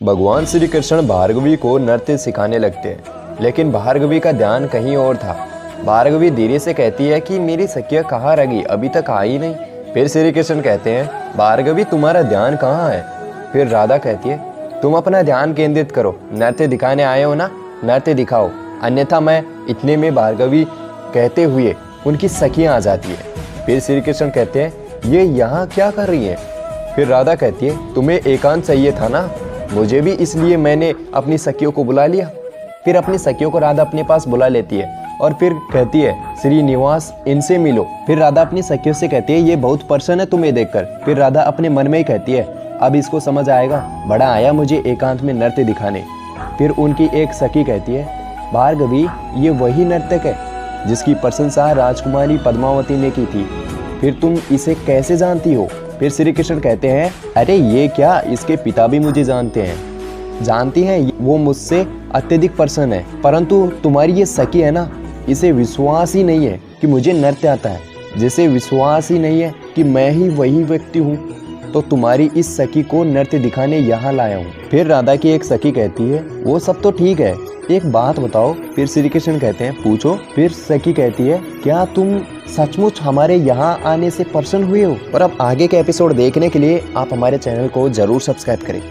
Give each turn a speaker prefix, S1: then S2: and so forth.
S1: भगवान श्री कृष्ण भार्गवी को नृत्य सिखाने लगते हैं, लेकिन भार्गवी का ध्यान कहीं और था। भार्गवी धीरे से कहती है कि मेरी सखिया कहाँ रह गई, अभी तक आई नहीं। फिर श्री कृष्ण कहते हैं, भार्गवी तुम्हारा ध्यान कहाँ है? फिर राधा कहती है, तुम अपना ध्यान केंद्रित करो, नृत्य दिखाने आए हो ना, नृत्य दिखाओ, अन्यथा मैं। इतने में भार्गवी कहते हुए उनकी सखियाँ आ जाती है। फिर श्री कृष्ण कहते हैं, ये यहाँ क्या कर रही है? फिर राधा कहती है, तुम्हें एकांत चाहिए था ना, मुझे भी, इसलिए मैंने अपनी सखियों को बुला लिया। फिर अपनी सखियों को राधा अपने पास बुला लेती है और फिर कहती है, श्रीनिवास इनसे मिलो। फिर राधा अपनी सखियों से कहती है, ये बहुत प्रसन्न है तुम्हें देखकर। फिर राधा अपने मन में ही कहती है, अब इसको समझ आएगा, बड़ा आया मुझे एकांत में नृत्य दिखाने। फिर उनकी एक सखी कहती है, भार्गवी ये वही नर्तक है जिसकी प्रशंसा राजकुमारी पद्मावती ने की थी, फिर तुम इसे कैसे जानती हो? फिर श्री कृष्ण कहते हैं, अरे ये क्या, इसके पिता भी मुझे जानती हैं, वो मुझसे अत्यधिक प्रसन्न है, परंतु तुम्हारी ये सखी है ना, इसे विश्वास ही नहीं है कि मुझे नृत्य आता है, जिसे विश्वास ही नहीं है कि मैं ही वही व्यक्ति हूँ, तो तुम्हारी इस सखी को नृत्य दिखाने यहाँ लाया हूँ। फिर राधा की एक सखी कहती है, वो सब तो ठीक है, एक बात बताओ। फिर श्री कृष्ण कहते हैं, पूछो। फिर सखी कहती है, क्या तुम सचमुच हमारे यहाँ आने से प्रसन्न हुए हो? और अब आगे के एपिसोड देखने के लिए आप हमारे चैनल को जरूर सब्सक्राइब करें।